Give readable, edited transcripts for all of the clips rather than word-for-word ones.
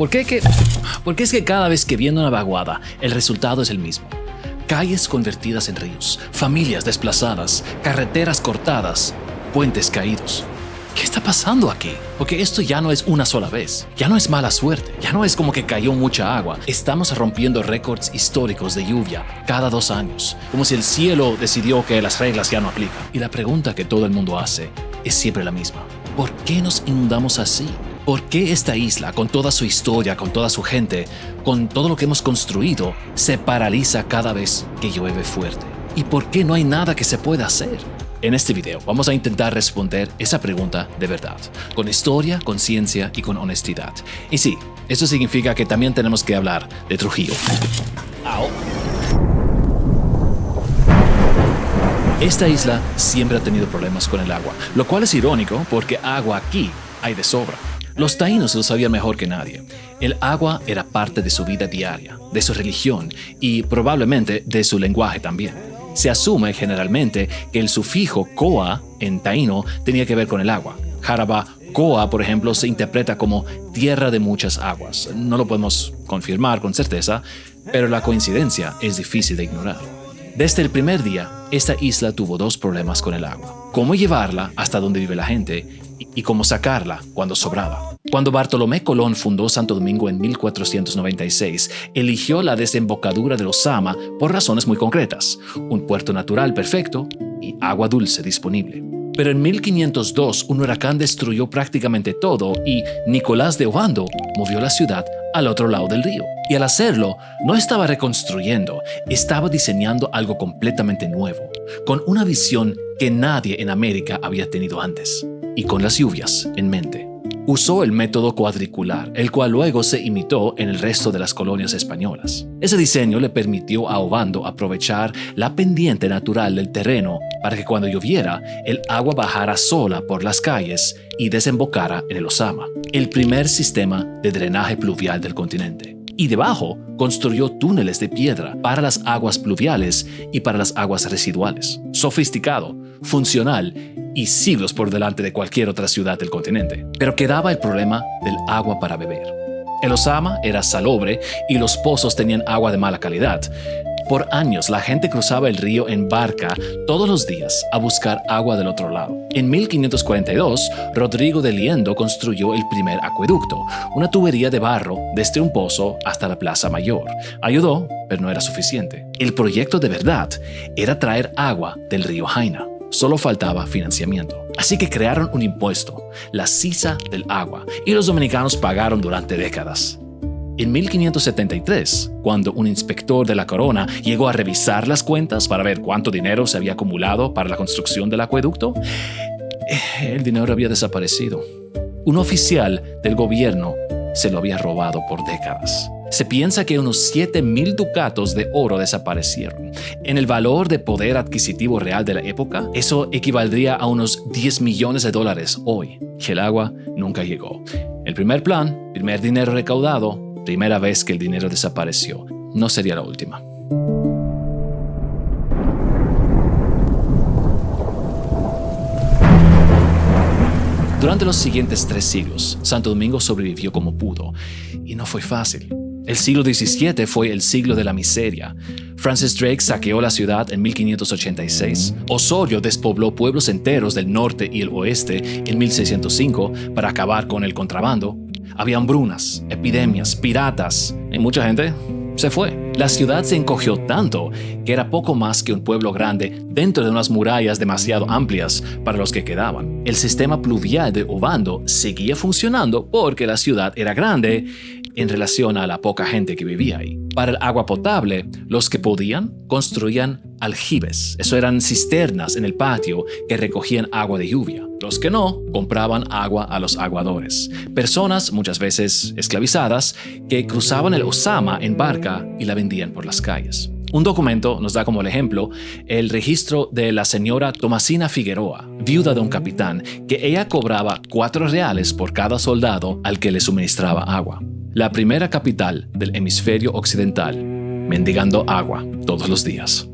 Porque es que cada vez que viene una vaguada, el resultado es el mismo. Calles convertidas en ríos, familias desplazadas, carreteras cortadas, puentes caídos. ¿Qué está pasando aquí? Porque esto ya no es una sola vez, ya no es mala suerte, ya no es como que cayó mucha agua. Estamos rompiendo récords históricos de lluvia cada 2 años, como si el cielo decidió que las reglas ya no aplican. Y la pregunta que todo el mundo hace es siempre la misma. ¿Por qué nos inundamos así? ¿Por qué esta isla, con toda su historia, con toda su gente, con todo lo que hemos construido, se paraliza cada vez que llueve fuerte? ¿Y por qué no hay nada que se pueda hacer? En este video vamos a intentar responder esa pregunta de verdad, con historia, con ciencia y con honestidad. Y sí, eso significa que también tenemos que hablar de Trujillo. Esta isla siempre ha tenido problemas con el agua, lo cual es irónico porque agua aquí hay de sobra. Los taínos lo sabían mejor que nadie. El agua era parte de su vida diaria, de su religión y probablemente de su lenguaje también. Se asume generalmente que el sufijo coa en taíno tenía que ver con el agua. Jarabacoa, por ejemplo, se interpreta como tierra de muchas aguas. No lo podemos confirmar con certeza, pero la coincidencia es difícil de ignorar. Desde el primer día, esta isla tuvo 2 problemas con el agua: cómo llevarla hasta donde vive la gente y cómo sacarla cuando sobraba. Cuando Bartolomé Colón fundó Santo Domingo en 1496, eligió la desembocadura del Ozama por razones muy concretas: un puerto natural perfecto y agua dulce disponible. Pero en 1502 un huracán destruyó prácticamente todo y Nicolás de Ovando movió la ciudad al otro lado del río. Y al hacerlo, no estaba reconstruyendo, estaba diseñando algo completamente nuevo, con una visión que nadie en América había tenido antes, y con las lluvias en mente. Usó el método cuadricular, el cual luego se imitó en el resto de las colonias españolas. Ese diseño le permitió a Ovando aprovechar la pendiente natural del terreno para que cuando lloviera, el agua bajara sola por las calles y desembocara en el Ozama, el primer sistema de drenaje pluvial del continente. Y debajo construyó túneles de piedra para las aguas pluviales y para las aguas residuales. Sofisticado, funcional y siglos por delante de cualquier otra ciudad del continente. Pero quedaba el problema del agua para beber. El Ozama era salobre y los pozos tenían agua de mala calidad. Por años la gente cruzaba el río en barca todos los días a buscar agua del otro lado. En 1542, Rodrigo de Liendo construyó el primer acueducto, una tubería de barro desde un pozo hasta la Plaza Mayor. Ayudó, pero no era suficiente. El proyecto de verdad era traer agua del río Jaina. Solo faltaba financiamiento. Así que crearon un impuesto, la sisa del agua, y los dominicanos pagaron durante décadas. En 1573, cuando un inspector de la corona llegó a revisar las cuentas para ver cuánto dinero se había acumulado para la construcción del acueducto, el dinero había desaparecido. Un oficial del gobierno se lo había robado por décadas. Se piensa que unos 7,000 ducatos de oro desaparecieron. En el valor de poder adquisitivo real de la época, eso equivaldría a unos $10 millones hoy. Y el agua nunca llegó. El primer plan, primer dinero recaudado, primera vez que el dinero desapareció. No sería la última. Durante los siguientes 3 siglos, Santo Domingo sobrevivió como pudo, y no fue fácil. El siglo XVII fue el siglo de la miseria. Francis Drake saqueó la ciudad en 1586. Osorio despobló pueblos enteros del norte y el oeste en 1605 para acabar con el contrabando. Había hambrunas, epidemias, piratas, y mucha gente se fue. La ciudad se encogió tanto que era poco más que un pueblo grande dentro de unas murallas demasiado amplias para los que quedaban. El sistema pluvial de Ovando seguía funcionando porque la ciudad era grande en relación a la poca gente que vivía ahí. Para el agua potable, los que podían construían aljibes. Eso eran cisternas en el patio que recogían agua de lluvia. Los que no, compraban agua a los aguadores. Personas, muchas veces esclavizadas, que cruzaban el Ozama en barca y la vendían por las calles. Un documento nos da como ejemplo el registro de la señora Tomasina Figueroa, viuda de un capitán, que ella cobraba 4 reales por cada soldado al que le suministraba agua. La primera capital del hemisferio occidental, mendigando agua todos los días.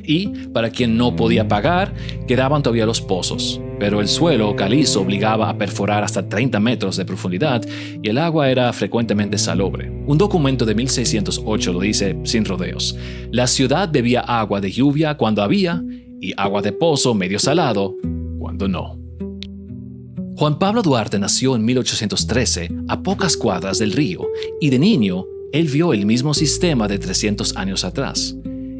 Y para quien no podía pagar, quedaban todavía los pozos. Pero el suelo calizo obligaba a perforar hasta 30 metros de profundidad y el agua era frecuentemente salobre. Un documento de 1608 lo dice sin rodeos. La ciudad bebía agua de lluvia cuando había y agua de pozo medio salado cuando no. Juan Pablo Duarte nació en 1813 a pocas cuadras del río y de niño él vio el mismo sistema de 300 años atrás.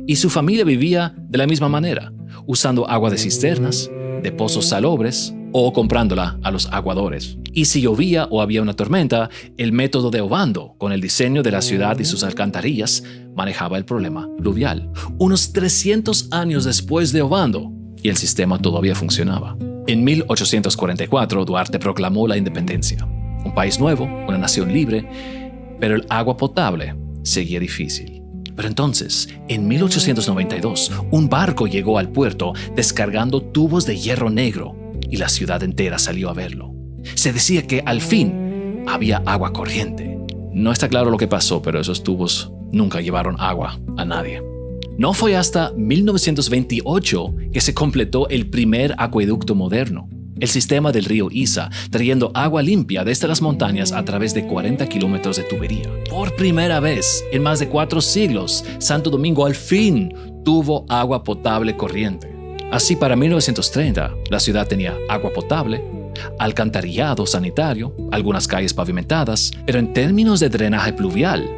Y su familia vivía de la misma manera, usando agua de cisternas, de pozos salobres o comprándola a los aguadores. Y si llovía o había una tormenta, el método de Obando, con el diseño de la ciudad y sus alcantarillas, manejaba el problema pluvial. Unos 300 años después de Obando, y el sistema todavía funcionaba. En 1844, Duarte proclamó la independencia. Un país nuevo, una nación libre, pero el agua potable seguía difícil. Pero entonces, en 1892, un barco llegó al puerto descargando tubos de hierro negro y la ciudad entera salió a verlo. Se decía que al fin había agua corriente. No está claro lo que pasó, pero esos tubos nunca llevaron agua a nadie. No fue hasta 1928 que se completó el primer acueducto moderno, el sistema del río Iza, trayendo agua limpia desde las montañas a través de 40 kilómetros de tubería. Por primera vez en más de 4 siglos, Santo Domingo al fin tuvo agua potable corriente. Así, para 1930, la ciudad tenía agua potable, alcantarillado sanitario, algunas calles pavimentadas, pero en términos de drenaje pluvial,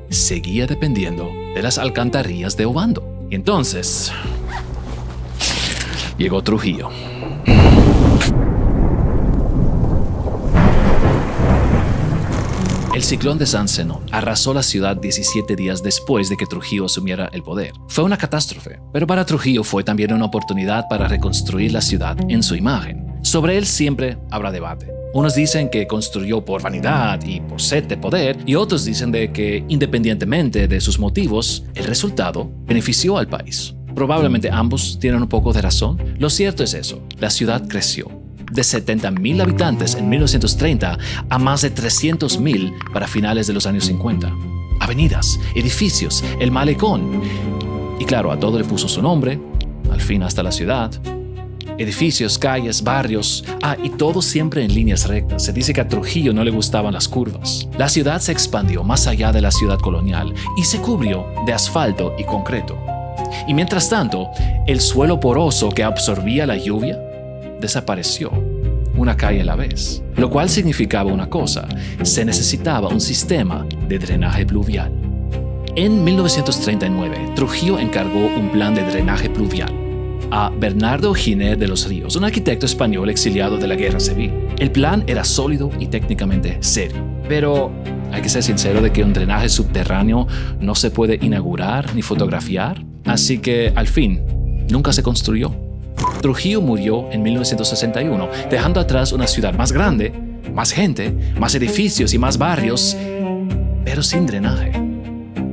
seguía dependiendo de las alcantarillas de Obando. Y entonces, llegó Trujillo. El ciclón de San Zenón arrasó la ciudad 17 días después de que Trujillo asumiera el poder. Fue una catástrofe, pero para Trujillo fue también una oportunidad para reconstruir la ciudad en su imagen. Sobre él siempre habrá debate. Unos dicen que construyó por vanidad y por sed de poder, y otros dicen de que, independientemente de sus motivos, el resultado benefició al país. Probablemente ambos tienen un poco de razón. Lo cierto es eso, la ciudad creció de 70,000 habitantes en 1930 a más de 300,000 para finales de los años 50. Avenidas, edificios, el malecón. Y claro, a todo le puso su nombre, al fin hasta la ciudad. Edificios, calles, barrios, y todo siempre en líneas rectas. Se dice que a Trujillo no le gustaban las curvas. La ciudad se expandió más allá de la ciudad colonial y se cubrió de asfalto y concreto. Y mientras tanto, el suelo poroso que absorbía la lluvia desapareció, una calle a la vez, lo cual significaba una cosa: se necesitaba un sistema de drenaje pluvial. En 1939, Trujillo encargó un plan de drenaje pluvial a Bernardo Giner de los Ríos, un arquitecto español exiliado de la Guerra Civil. El plan era sólido y técnicamente serio, pero hay que ser sincero de que un drenaje subterráneo no se puede inaugurar ni fotografiar, así que al fin nunca se construyó. Trujillo murió en 1961, dejando atrás una ciudad más grande, más gente, más edificios y más barrios, pero sin drenaje.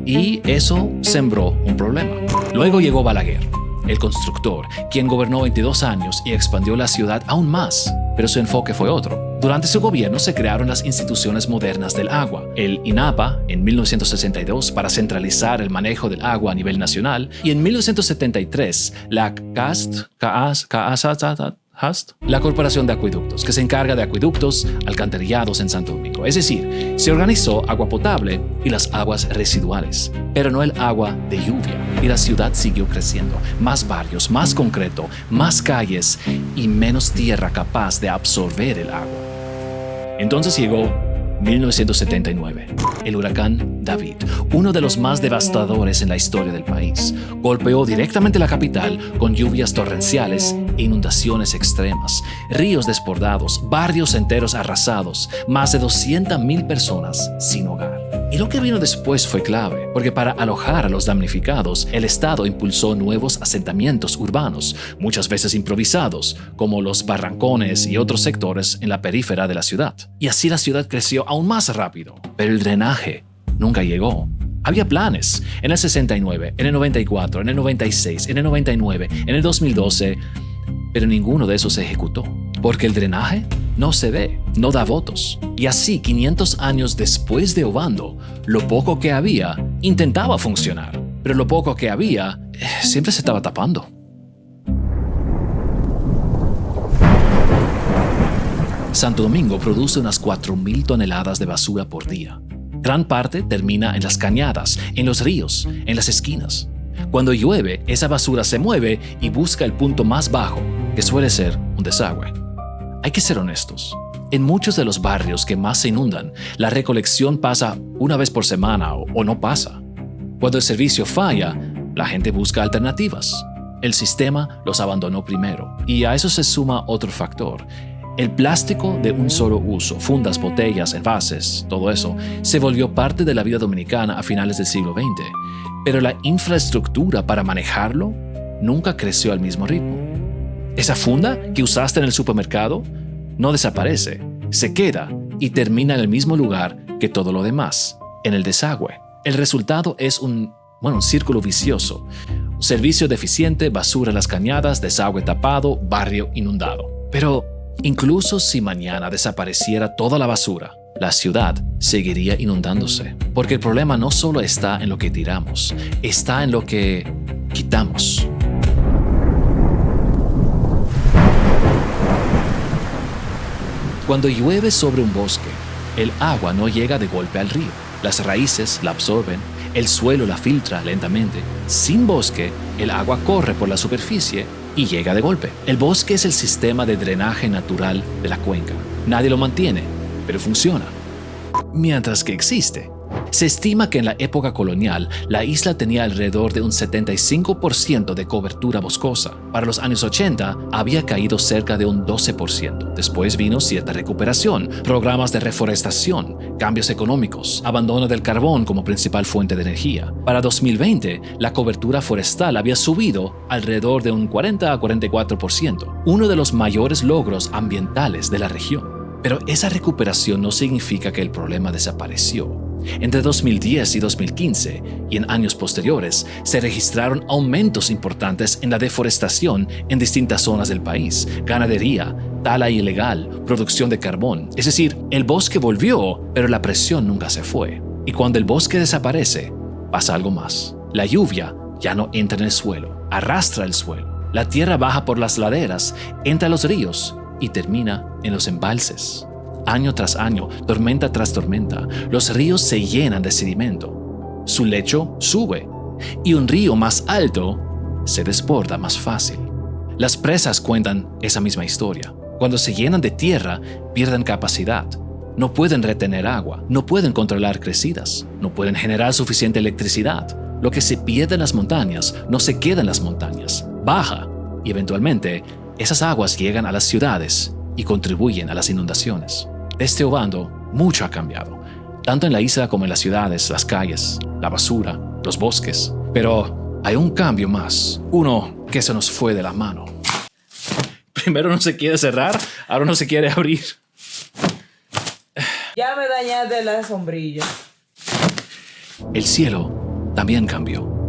Y eso sembró un problema. Luego llegó Balaguer, el constructor, quien gobernó 22 años y expandió la ciudad aún más, pero su enfoque fue otro. Durante su gobierno se crearon las instituciones modernas del agua, el INAPA en 1962 para centralizar el manejo del agua a nivel nacional, y en 1973 la la Corporación de Acueductos, que se encarga de acueductos alcantarillados en Santo Domingo. Es decir, se organizó agua potable y las aguas residuales, pero no el agua de lluvia. Y la ciudad siguió creciendo. Más barrios, más concreto, más calles y menos tierra capaz de absorber el agua. Entonces llegó 1979, el huracán David, uno de los más devastadores en la historia del país. Golpeó directamente la capital con lluvias torrenciales e inundaciones extremas, ríos desbordados, barrios enteros arrasados, más de 200,000 personas sin hogar. Y lo que vino después fue clave, porque para alojar a los damnificados, el Estado impulsó nuevos asentamientos urbanos, muchas veces improvisados, como los barrancones y otros sectores en la periferia de la ciudad. Y así la ciudad creció aún más rápido, pero el drenaje nunca llegó. Había planes en el 69, en el 94, en el 96, en el 99, en el 2012, pero ninguno de esos se ejecutó, porque el drenaje no se ve, no da votos. Y así, 500 años después de Obando, lo poco que había intentaba funcionar. pero lo poco que había siempre se estaba tapando. Santo Domingo produce unas 4.000 toneladas de basura por día. Gran parte termina en las cañadas, en los ríos, en las esquinas. Cuando llueve, esa basura se mueve y busca el punto más bajo, que suele ser un desagüe. Hay que ser honestos. En muchos de los barrios que más se inundan, la recolección pasa una vez por semana o no pasa. Cuando el servicio falla, la gente busca alternativas. El sistema los abandonó primero, y a eso se suma otro factor. El plástico de un solo uso, fundas, botellas, envases, todo eso, se volvió parte de la vida dominicana a finales del siglo XX, pero la infraestructura para manejarlo nunca creció al mismo ritmo. Esa funda que usaste en el supermercado no desaparece, se queda y termina en el mismo lugar que todo lo demás, en el desagüe. El resultado es un círculo vicioso. Servicio deficiente, basura en las cañadas, desagüe tapado, barrio inundado. Pero incluso si mañana desapareciera toda la basura, la ciudad seguiría inundándose. Porque el problema no solo está en lo que tiramos, está en lo que quitamos. Cuando llueve sobre un bosque, el agua no llega de golpe al río. Las raíces la absorben, el suelo la filtra lentamente. Sin bosque, el agua corre por la superficie y llega de golpe. El bosque es el sistema de drenaje natural de la cuenca. Nadie lo mantiene, pero funciona. Mientras que existe. Se estima que en la época colonial, la isla tenía alrededor de un 75% de cobertura boscosa. Para los años 80, había caído cerca de un 12%. Después vino cierta recuperación, programas de reforestación, cambios económicos, abandono del carbón como principal fuente de energía. Para 2020, la cobertura forestal había subido alrededor de un 40 a 44%, uno de los mayores logros ambientales de la región. Pero esa recuperación no significa que el problema desapareció. Entre 2010 y 2015 y en años posteriores se registraron aumentos importantes en la deforestación en distintas zonas del país, ganadería, tala ilegal, producción de carbón. Es decir, el bosque volvió, pero la presión nunca se fue. Y cuando el bosque desaparece, pasa algo más. La lluvia ya no entra en el suelo, arrastra el suelo. La tierra baja por las laderas, entra a los ríos y termina en los embalses. Año tras año, tormenta tras tormenta, los ríos se llenan de sedimento. Su lecho sube y un río más alto se desborda más fácil. Las presas cuentan esa misma historia. Cuando se llenan de tierra, pierden capacidad. No pueden retener agua, no pueden controlar crecidas, no pueden generar suficiente electricidad. Lo que se pierde en las montañas no se queda en las montañas, baja y eventualmente esas aguas llegan a las ciudades y contribuyen a las inundaciones. Desde Obando, mucho ha cambiado, tanto en la isla como en las ciudades, las calles, la basura, los bosques. Pero hay un cambio más, uno que se nos fue de la mano. Primero no se quiere cerrar, ahora no se quiere abrir. Ya me dañaste la sombrilla. El cielo también cambió.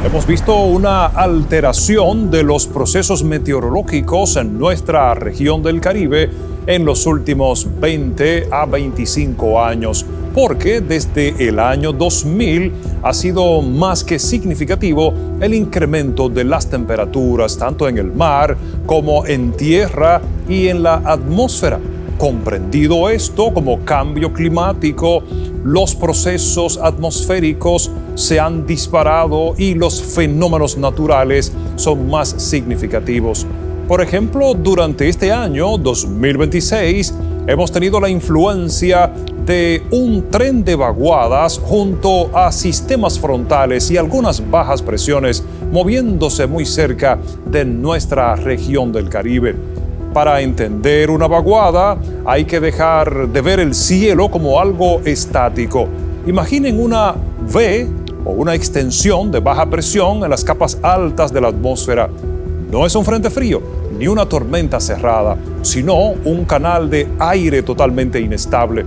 Hemos visto una alteración de los procesos meteorológicos en nuestra región del Caribe en los últimos 20 a 25 años, porque desde el año 2000 ha sido más que significativo el incremento de las temperaturas tanto en el mar como en tierra y en la atmósfera. Comprendido esto como cambio climático, los procesos atmosféricos se han disparado y los fenómenos naturales son más significativos. Por ejemplo, durante este año 2026 hemos tenido la influencia de un tren de vaguadas junto a sistemas frontales y algunas bajas presiones moviéndose muy cerca de nuestra región del Caribe. Para entender una vaguada, hay que dejar de ver el cielo como algo estático. Imaginen una V o una extensión de baja presión en las capas altas de la atmósfera. No es un frente frío ni una tormenta cerrada, sino un canal de aire totalmente inestable.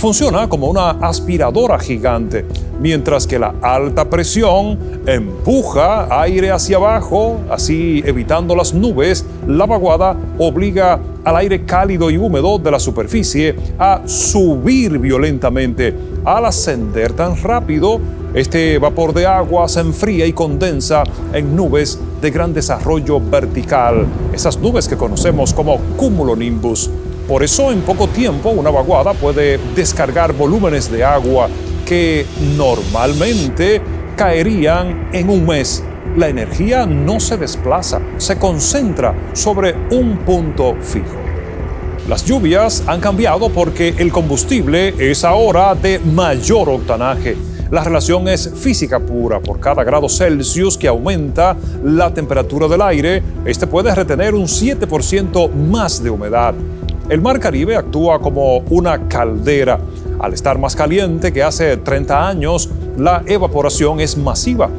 Funciona como una aspiradora gigante, mientras que la alta presión empuja aire hacia abajo, así evitando las nubes. La vaguada obliga al aire cálido y húmedo de la superficie a subir violentamente. Al ascender tan rápido, este vapor de agua se enfría y condensa en nubes de gran desarrollo vertical, esas nubes que conocemos como cumulonimbus. Por eso, en poco tiempo, una vaguada puede descargar volúmenes de agua que normalmente caerían en un mes. La energía no se desplaza, se concentra sobre un punto fijo. Las lluvias han cambiado porque el combustible es ahora de mayor octanaje. La relación es física pura. Por cada grado Celsius que aumenta la temperatura del aire, este puede retener un 7% más de humedad. El Mar Caribe actúa como una caldera. Al estar más caliente que hace 30 años, la evaporación es masiva.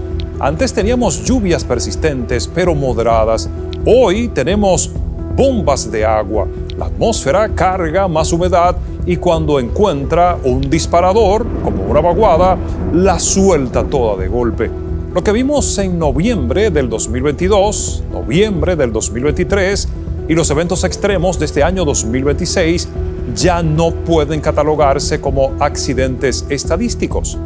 Antes teníamos lluvias persistentes, pero moderadas. Hoy tenemos bombas de agua. La atmósfera carga más humedad y cuando encuentra un disparador, como una vaguada, la suelta toda de golpe. Lo que vimos en noviembre del 2022, noviembre del 2023 y los eventos extremos de este año 2026 ya no pueden catalogarse como accidentes estadísticos.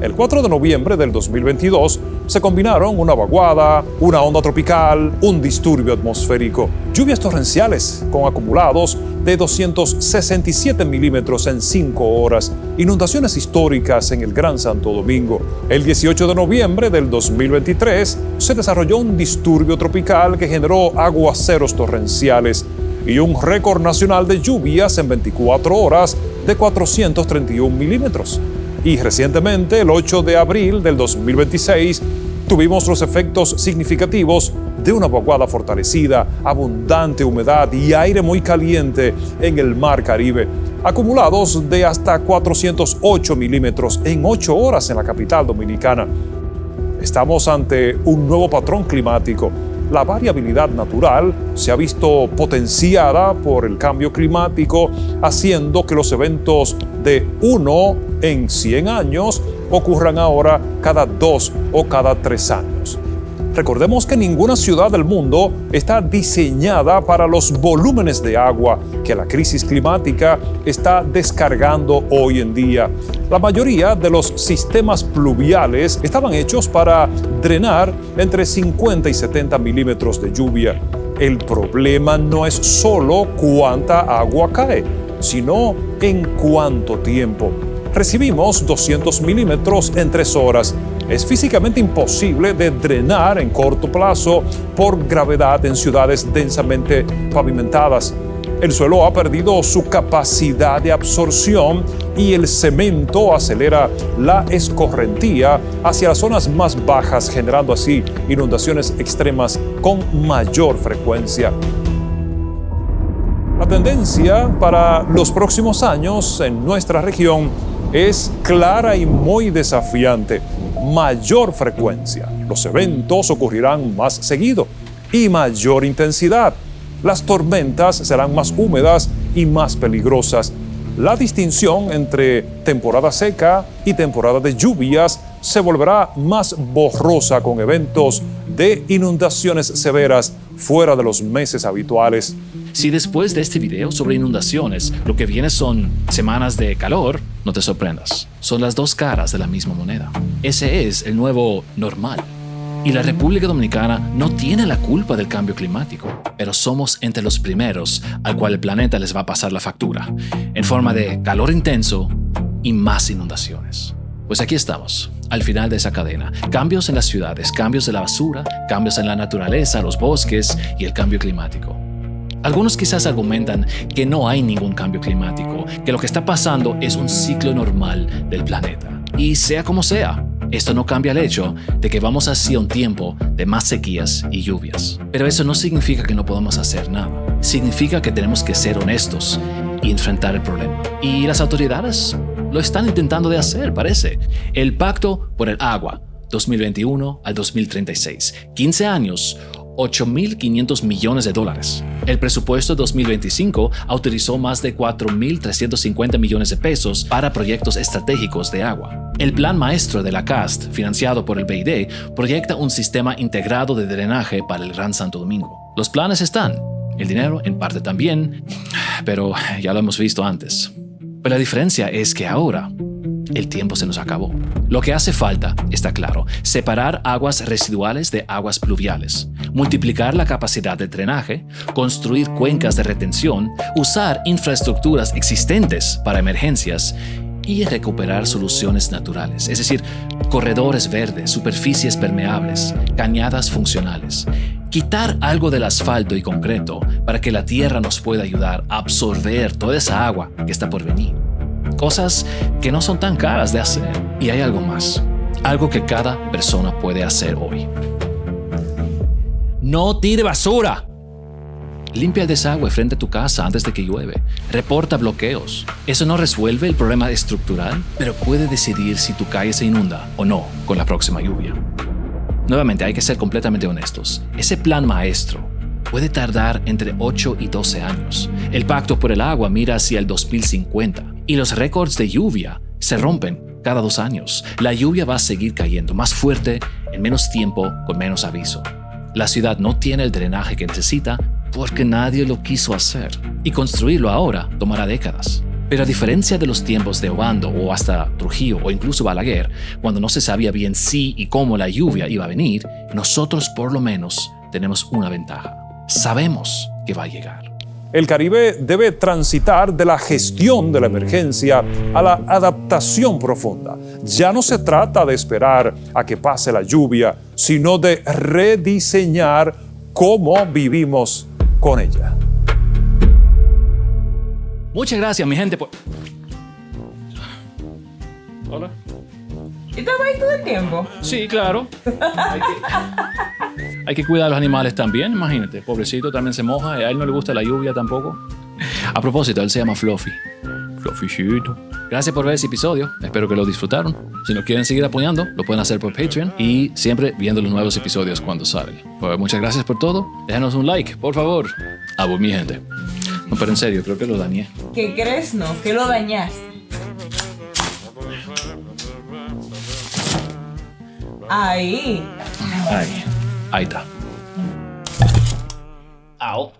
El 4 de noviembre del 2022 se combinaron una vaguada, una onda tropical, un disturbio atmosférico, lluvias torrenciales con acumulados de 267 milímetros en 5 horas, inundaciones históricas en el Gran Santo Domingo. El 18 de noviembre del 2023 se desarrolló un disturbio tropical que generó aguaceros torrenciales y un récord nacional de lluvias en 24 horas de 431 milímetros. Y recientemente, el 8 de abril del 2026, tuvimos los efectos significativos de una vaguada fortalecida, abundante humedad y aire muy caliente en el Mar Caribe, acumulados de hasta 408 milímetros en 8 horas en la capital dominicana. Estamos ante un nuevo patrón climático. La variabilidad natural se ha visto potenciada por el cambio climático, haciendo que los eventos de 1 en 100 años ocurran ahora cada 2 o cada 3 años. Recordemos que ninguna ciudad del mundo está diseñada para los volúmenes de agua que la crisis climática está descargando hoy en día. La mayoría de los sistemas pluviales estaban hechos para drenar entre 50 y 70 milímetros de lluvia. El problema no es solo cuánta agua cae, sino en cuánto tiempo. Recibimos 200 milímetros en 3 horas. Es físicamente imposible de drenar en corto plazo por gravedad en ciudades densamente pavimentadas. El suelo ha perdido su capacidad de absorción y el cemento acelera la escorrentía hacia las zonas más bajas, generando así inundaciones extremas con mayor frecuencia. La tendencia para los próximos años en nuestra región es clara y muy desafiante. Mayor frecuencia. Los eventos ocurrirán más seguido y mayor intensidad. Las tormentas serán más húmedas y más peligrosas. La distinción entre temporada seca y temporada de lluvias se volverá más borrosa con eventos de inundaciones severas fuera de los meses habituales. Si después de este video sobre inundaciones lo que viene son semanas de calor, no te sorprendas. Son las dos caras de la misma moneda. Ese es el nuevo normal. Y la República Dominicana no tiene la culpa del cambio climático, pero somos entre los primeros al cual el planeta les va a pasar la factura, en forma de calor intenso y más inundaciones. Pues aquí estamos, al final de esa cadena. Cambios en las ciudades, cambios de la basura, cambios en la naturaleza, los bosques y el cambio climático. Algunos quizás argumentan que no hay ningún cambio climático, que lo que está pasando es un ciclo normal del planeta. Y sea como sea, esto no cambia el hecho de que vamos hacia un tiempo de más sequías y lluvias. Pero eso no significa que no podamos hacer nada. Significa que tenemos que ser honestos y enfrentar el problema. Y las autoridades lo están intentando de hacer, parece. El Pacto por el Agua, 2021 al 2036. 15 años, $8.500 millones. El presupuesto 2025 autorizó más de 4.350 millones de pesos para proyectos estratégicos de agua. El plan maestro de la CAST, financiado por el BID, proyecta un sistema integrado de drenaje para el Gran Santo Domingo. Los planes están, el dinero en parte también, pero ya lo hemos visto antes. Pero la diferencia es que ahora el tiempo se nos acabó. Lo que hace falta, está claro, separar aguas residuales de aguas pluviales, multiplicar la capacidad de drenaje, construir cuencas de retención, usar infraestructuras existentes para emergencias y recuperar soluciones naturales, es decir, corredores verdes, superficies permeables, cañadas funcionales. Quitar algo del asfalto y concreto para que la tierra nos pueda ayudar a absorber toda esa agua que está por venir. Cosas que no son tan caras de hacer. Y hay algo más. Algo que cada persona puede hacer hoy. ¡No tire basura! Limpia el desagüe frente a tu casa antes de que llueve. Reporta bloqueos. Eso no resuelve el problema estructural, pero puede decidir si tu calle se inunda o no con la próxima lluvia. Nuevamente, hay que ser completamente honestos. Ese plan maestro puede tardar entre 8 y 12 años. El Pacto por el Agua mira hacia el 2050 y los récords de lluvia se rompen cada 2 años. La lluvia va a seguir cayendo más fuerte, en menos tiempo, con menos aviso. La ciudad no tiene el drenaje que necesita porque nadie lo quiso hacer. Y construirlo ahora tomará décadas. Pero a diferencia de los tiempos de Obando o hasta Trujillo o incluso Balaguer, cuando no se sabía bien si y cómo la lluvia iba a venir, nosotros por lo menos tenemos una ventaja. Sabemos que va a llegar. El Caribe debe transitar de la gestión de la emergencia a la adaptación profunda. Ya no se trata de esperar a que pase la lluvia, sino de rediseñar cómo vivimos con ella. Muchas gracias, mi gente. Hola. ¿Y estaba ahí todo el tiempo? Sí, claro. Hay que cuidar a los animales también, imagínate. Pobrecito también se moja, a él no le gusta la lluvia tampoco. A propósito, él se llama Fluffy. Fluffycito. Gracias por ver ese episodio, espero que lo disfrutaron. Si nos quieren seguir apoyando, lo pueden hacer por Patreon y siempre viendo los nuevos episodios cuando salen. Pues muchas gracias por todo. Déjanos un like, por favor. Mi gente. No, pero en serio, creo que lo dañé. ¿Qué crees? No, que lo dañaste. Ahí. Ahí está. Au.